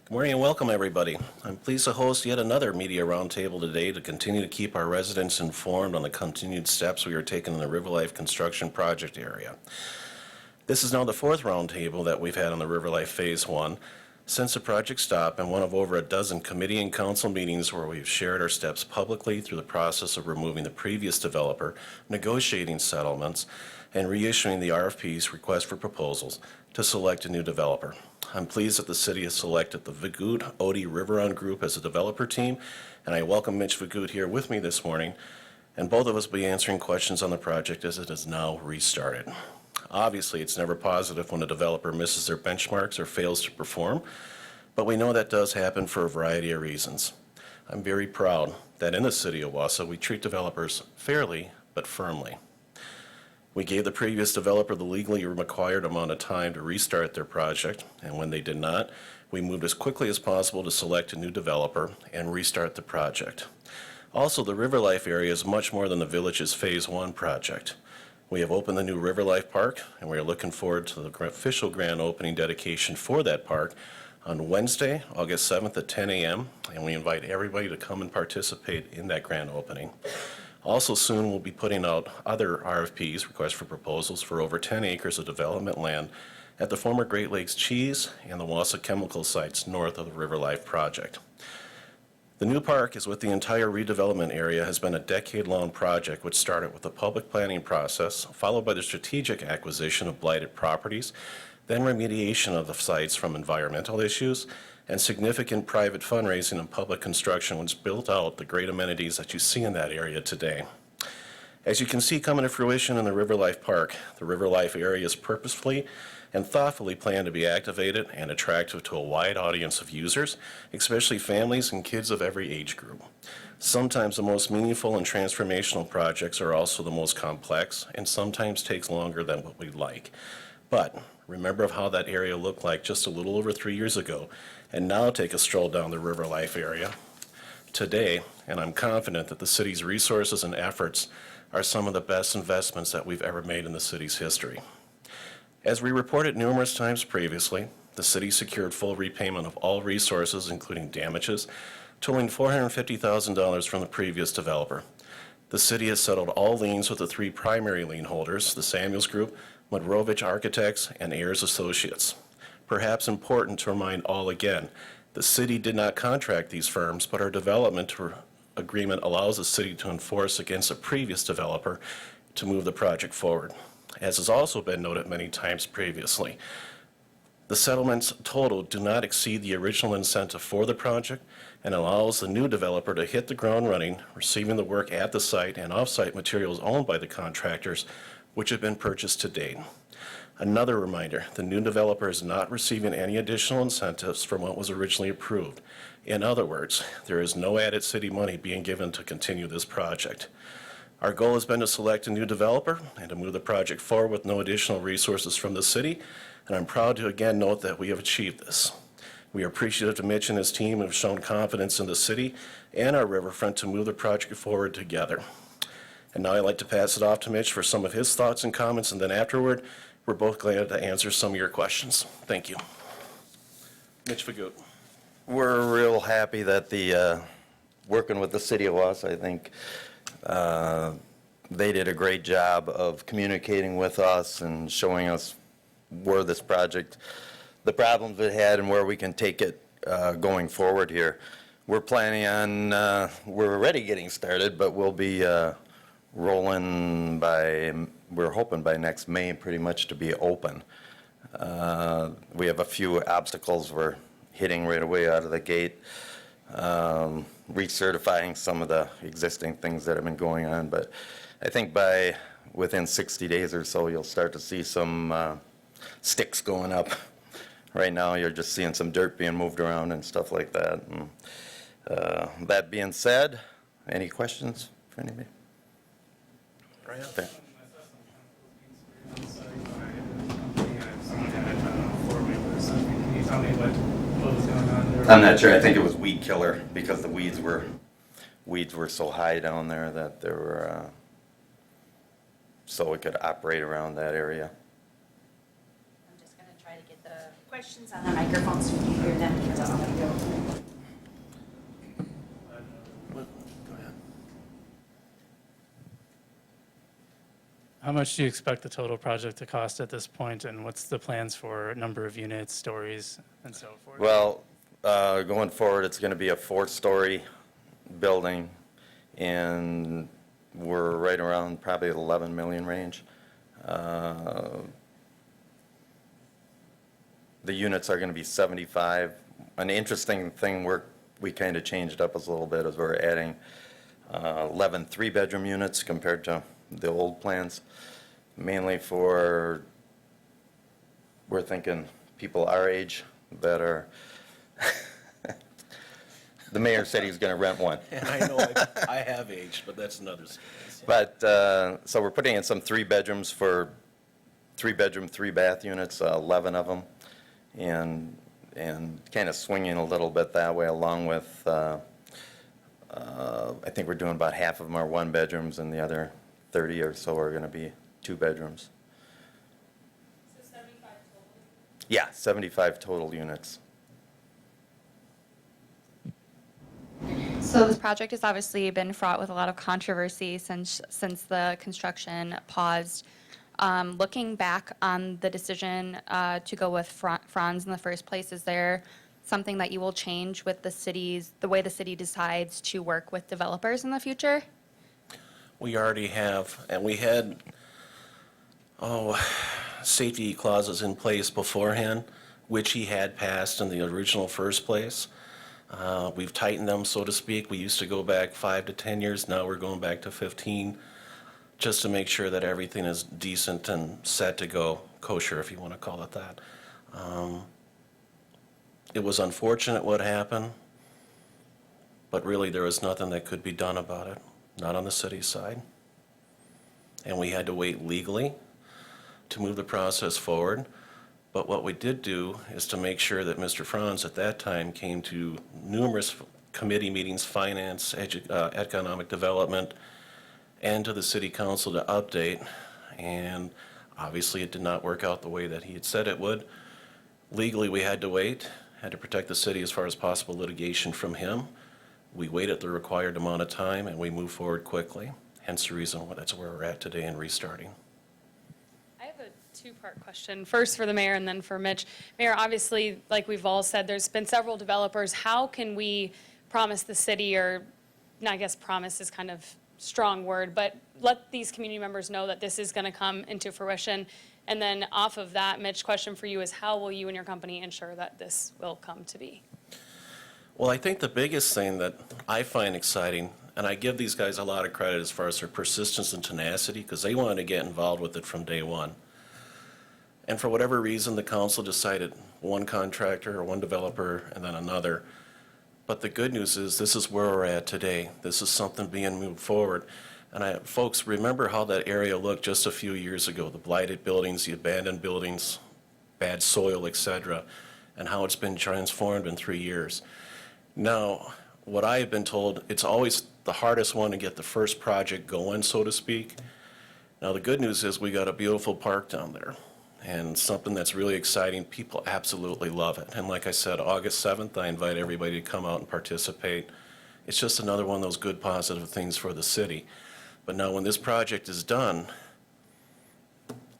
Good morning and welcome, everybody. I'm pleased to host yet another media roundtable today to continue to keep our residents informed on the continued steps we are taking in the Riverlife construction project area. This is now the fourth roundtable that we've had on the Riverlife Phase 1 since the project stopped, and one of over a dozen committee and council meetings where we've shared our steps publicly through the process of removing the previous developer, negotiating settlements, and reissuing the RFPs, request for proposals, to select a new developer. I'm pleased that the city has selected the Vagut Odie Riveron Group as a developer team, and I welcome Mitch Vagut here with me this morning, and both of us will be answering questions on the project as it is now restarted. Obviously, it's never positive when a developer misses their benchmarks or fails to perform, but we know that does happen for a variety of reasons. I'm very proud that in the city of Wausau, we treat developers fairly but firmly. We gave the previous developer the legally required amount of time to restart their project, and when they did not, we moved as quickly as possible to select a new developer and restart the project. Also, the Riverlife area is much more than the village's Phase 1 project. We have opened the new Riverlife Park, and we are looking forward to the official grand opening dedication for that park on Wednesday, August 7th at 10 a.m., and we invite everybody to come and participate in that grand opening. Also soon we'll be putting out other RFPs, requests for proposals, for over 10 acres of development land at the former Great Lakes Cheese and the Wausau chemical sites north of the Riverlife project. The new park, as with the entire redevelopment area, has been a decade-long project which started with the public planning process, followed by the strategic acquisition of blighted properties, then remediation of the sites from environmental issues, and significant private fundraising and public construction which built out the great amenities that you see in that area today. As you can see coming to fruition in the Riverlife Park, the Riverlife area is purposefully and thoughtfully planned to be activated and attractive to a wide audience of users, especially families and kids of every age group. Sometimes the most meaningful and transformational projects are also the most complex and sometimes takes longer than what we'd like. But remember how that area looked like just a little over 3 years ago, and now take a stroll down the Riverlife area today, and I'm confident that the city's resources and efforts are some of the best investments that we've ever made in the city's history. As we reported numerous times previously, the city secured full repayment of all resources, including damages, totaling $450,000 from the previous developer. The city has settled all liens with the three primary lien holders, the Samuels Group, Modrovich Architects, and Ayers Associates. Perhaps important to remind all again, the city did not contract these firms, but our development agreement allows the city to enforce against a previous developer to move the project forward. As has also been noted many times previously, the settlements total do not exceed the original incentive for the project and allows the new developer to hit the ground running, receiving the work at the site and off-site materials owned by the contractors, which have been purchased to date. Another reminder, the new developer is not receiving any additional incentives from what was originally approved. In other words, there is no added city money being given to continue this project. Our goal has been to select a new developer and to move the project forward with no additional resources from the city, and I'm proud to again note that we have achieved this. We are appreciative to Mitch and his team who have shown confidence in the city and our riverfront to move the project forward together. And now I'd like to pass it off to Mitch for some of his thoughts and comments, and then afterward, we're both glad to answer some of your questions. Thank you. Mitch Vagut. We're real happy that working with the city of Wausau, I think they did a great job of communicating with us and showing us where this project, the problems it had and where we can take it going forward here. We're planning on, we're already getting started, but we'll be rolling we're hoping by next May pretty much to be open. We have a few obstacles we're hitting right away out of the gate, recertifying some of the existing things that have been going on, but I think within 60 days or so you'll start to see some sticks going up. Right now you're just seeing some dirt being moved around and stuff like that. And, that being said, any questions for anybody? Right out there. I'm not sure. I think it was weed killer because the weeds were so high down there that there were so we could operate around that area. I'm just going to try to get the questions on the microphone so you can hear them because I don't have How much do you expect the total project to cost at this point, and what's the plans for number of units, stories, and so forth? Well, going forward, it's going to be a 4-story building, and we're right around probably the 11 million range. The units are going to be 75. An interesting thing we kind of changed up a little bit is we're adding 11 3-bedroom units compared to the old plans, mainly we're thinking people our age that are, the mayor said he was going to rent one. And I know I have aged, but that's another story. But, so we're putting in some 3-bedrooms for 3-bedroom, 3-bath units, 11 of them, and kind of swinging a little bit that way, along with, I think we're doing about half of them are 1-bedrooms, and the other 30 or so are going to be 2-bedrooms. So 75 total? Yeah, 75 total units. So this project has obviously been fraught with a lot of controversy since the construction paused. Looking back on the decision to go with Franz in the first place, is there something that you will change with the way the city decides to work with developers in the future? We already have, and we had, safety clauses in place beforehand, which he had passed in the original first place. We've tightened them, so to speak. We used to go back 5 to 10 years. Now we're going back to 15, just to make sure that everything is decent and set to go, kosher, if you want to call it that. It was unfortunate what happened, but really there was nothing that could be done about it, not on the city side. And we had to wait legally to move the process forward. But what we did do is to make sure that Mr. Franz at that time came to numerous committee meetings, finance, economic development, and to the city council to update. And obviously it did not work out the way that he had said it would. Legally, we had to wait, had to protect the city as far as possible litigation from him. We waited the required amount of time and we moved forward quickly. Hence the reason why that's where we're at today and restarting. I have a two-part question, first for the mayor and then for Mitch. Mayor, obviously, like we've all said, there's been several developers. How can we promise the city, or I guess promise is kind of strong word, but let these community members know that this is going to come into fruition? And then off of that, Mitch, question for you is how will you and your company ensure that this will come to be? Well, I think the biggest thing that I find exciting, and I give these guys a lot of credit as far as their persistence and tenacity, because they wanted to get involved with it from day one. And for whatever reason, the council decided one contractor or one developer and then another. But the good news is this is where we're at today. This is something being moved forward. And folks, remember how that area looked just a few years ago, the blighted buildings, the abandoned buildings, bad soil, etc., and how it's been transformed in 3 years. Now, what I have been told, it's always the hardest one to get the first project going, so to speak. Now, the good news is we got a beautiful park down there and something that's really exciting. People absolutely love it. And like I said, August 7th, I invite everybody to come out and participate. It's just another one of those good positive things for the city. But now when this project is done,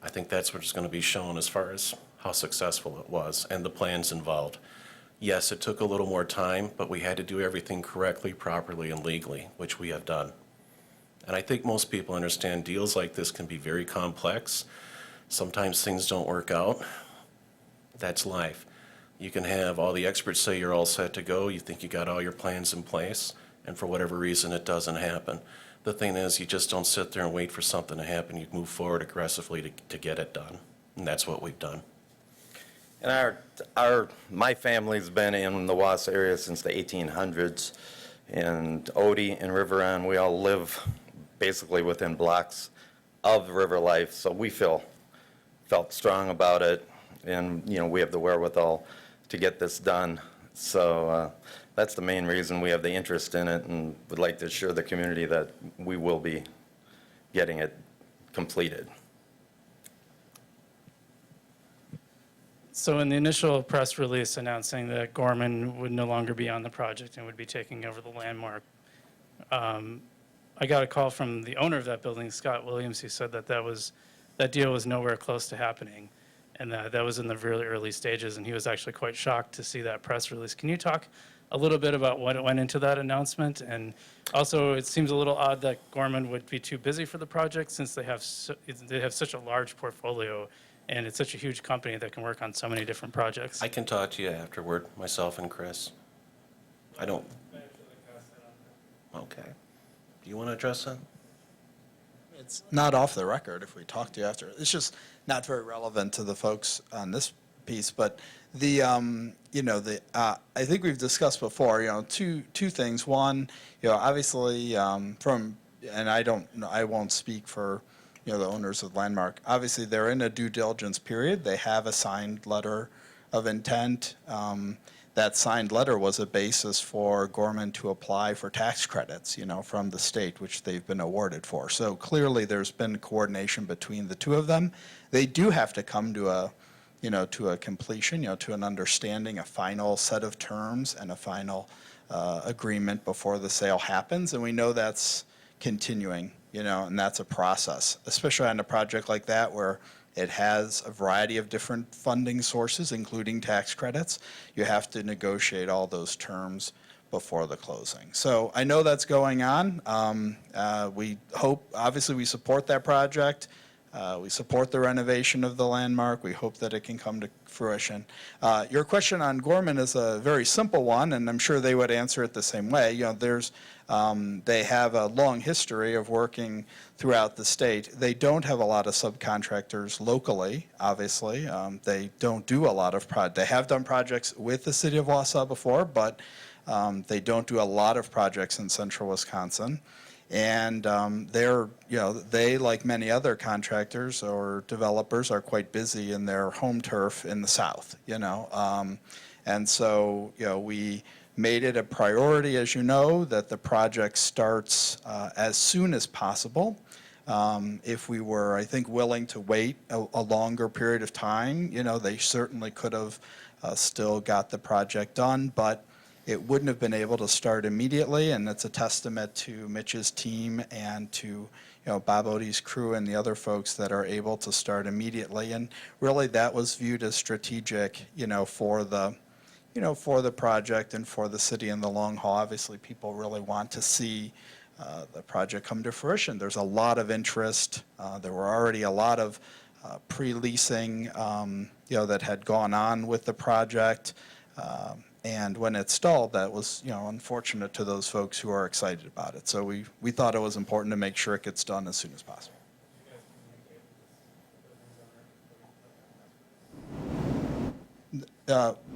I think that's what's going to be shown as far as how successful it was and the plans involved. Yes, it took a little more time, but we had to do everything correctly, properly, and legally, which we have done. And I think most people understand deals like this can be very complex. Sometimes things don't work out. That's life. You can have all the experts say you're all set to go, you think you got all your plans in place, and for whatever reason it doesn't happen. The thing is, you just don't sit there and wait for something to happen. You move forward aggressively to get it done. And that's what we've done. And my family's been in the Wausau area since the 1800s, and Odie and Riverline, we all live basically within blocks of Riverlife, so we felt strong about it, and we have the wherewithal to get this done. So that's the main reason we have the interest in it, and would like to assure the community that we will be getting it completed. So in the initial press release announcing that Gorman would no longer be on the project and would be taking over the landmark, I got a call from the owner of that building, Scott Williams, who said that that deal was nowhere close to happening, and that was in the really early stages, and he was actually quite shocked to see that press release. Can you talk a little bit about what went into that announcement? And also, it seems a little odd that Gorman would be too busy for the project since they have such a large portfolio, and it's such a huge company that can work on so many different projects. I can talk to you afterward, myself and Chris. I don't. Okay. Do you want to address that? It's not off the record if we talk to you after. It's just not very relevant to the folks on this piece. But the, I think we've discussed before, two things. One, obviously and I won't speak for, the owners of Landmark. Obviously, they're in a due diligence period. They have a signed letter of intent. That signed letter was a basis for Gorman to apply for tax credits, from the state, which they've been awarded for. So clearly there's been coordination between the two of them. They do have to come to a completion, to an understanding, a final set of terms and a final agreement before the sale happens. And we know that's continuing, and that's a process, especially on a project like that where it has a variety of different funding sources, including tax credits. You have to negotiate all those terms before the closing. So I know that's going on. We hope, obviously, we support that project. We support the renovation of the Landmark. We hope that it can come to fruition. Your question on Gorman is a very simple one, and I'm sure they would answer it the same way. They have a long history of working throughout the state. They don't have a lot of subcontractors locally, obviously. They don't do a lot of they have done projects with the city of Wausau before, but they don't do a lot of projects in central Wisconsin. And they, like many other contractors or developers, are quite busy in their home turf in the south, And so, we made it a priority, as you know, that the project starts as soon as possible. If we were, I think, willing to wait a longer period of time, they certainly could have still got the project done, but it wouldn't have been able to start immediately, and it's a testament to Mitch's team and to Bob Odie's crew and the other folks that are able to start immediately. And really, that was viewed as strategic, for the project and for the city in the long haul. Obviously, people really want to see the project come to fruition. There's a lot of interest. There were already a lot of pre-leasing, that had gone on with the project. And when it stalled, that was, unfortunate to those folks who are excited about it. So we thought it was important to make sure it gets done as soon as possible.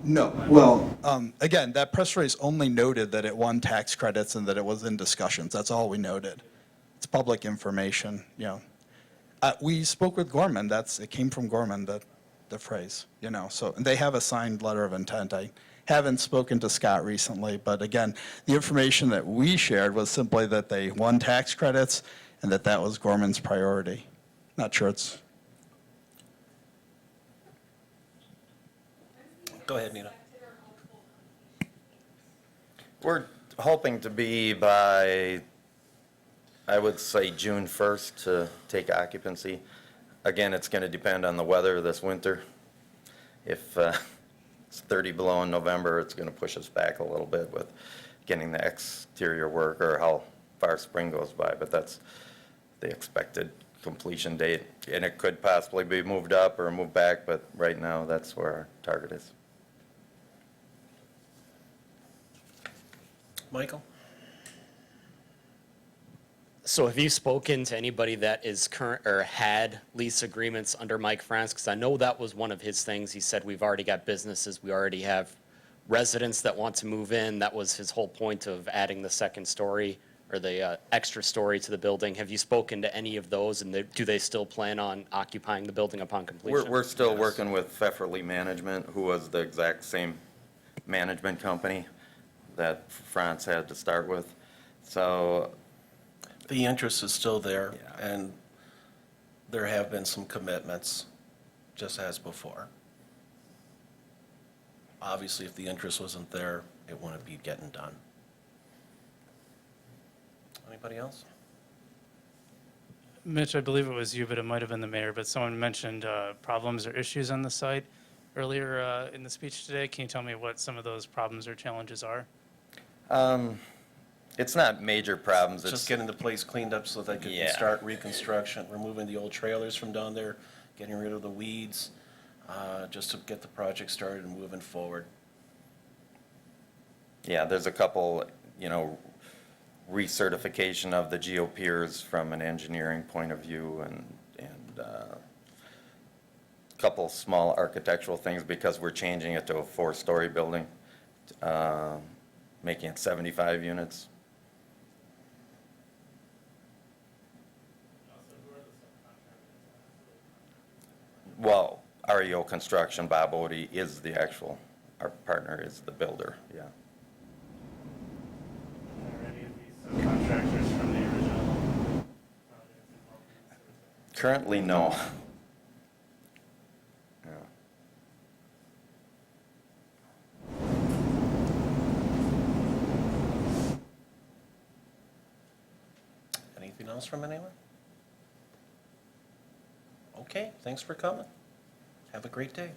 No. Well, again, that press release only noted that it won tax credits and that it was in discussions. That's all we noted. It's public information, We spoke with Gorman. It came from Gorman, the phrase, So and they have a signed letter of intent. I haven't spoken to Scott recently, but again, the information that we shared was simply that they won tax credits and that was Gorman's priority. Not sure it's... Go ahead, Nina. We're hoping to be by, I would say, June 1st to take occupancy. Again, it's going to depend on the weather this winter. If it's 30 below in November, it's going to push us back a little bit with getting the exterior work or how far spring goes by, but that's the expected completion date. And it could possibly be moved up or moved back, but right now that's where our target is. Michael? So have you spoken to anybody that is current or had lease agreements under Mike France? Because I know that was one of his things. He said, we've already got businesses, we already have residents that want to move in. That was his whole point of adding the second story or the extra story to the building. Have you spoken to any of those, and do they still plan on occupying the building upon completion? We're still working with Pfefferly Management, who was the exact same management company that France had to start with. So The interest is still there, Yeah. and there have been some commitments, just as before. Obviously, if the interest wasn't there, it wouldn't be getting done. Anybody else? Mitch, I believe it was you, but it might have been the mayor, but someone mentioned problems or issues on the site earlier in the speech today. Can you tell me what some of those problems or challenges are? It's not major problems. Just It's getting the place cleaned up so they could Yeah. start reconstruction, removing the old trailers from down there, getting rid of the weeds, just to get the project started and moving forward. Yeah, there's a couple, recertification of the geopiers from an engineering point of view and couple small architectural things because we're changing it to a 4-story building, making it 75 units. Well, REO Construction, Bob Odie is our partner is the builder, yeah. Are any of these subcontractors from the original projects involved in this? Currently, no. Yeah. Anything else from anyone? Okay, thanks for coming. Have a great day.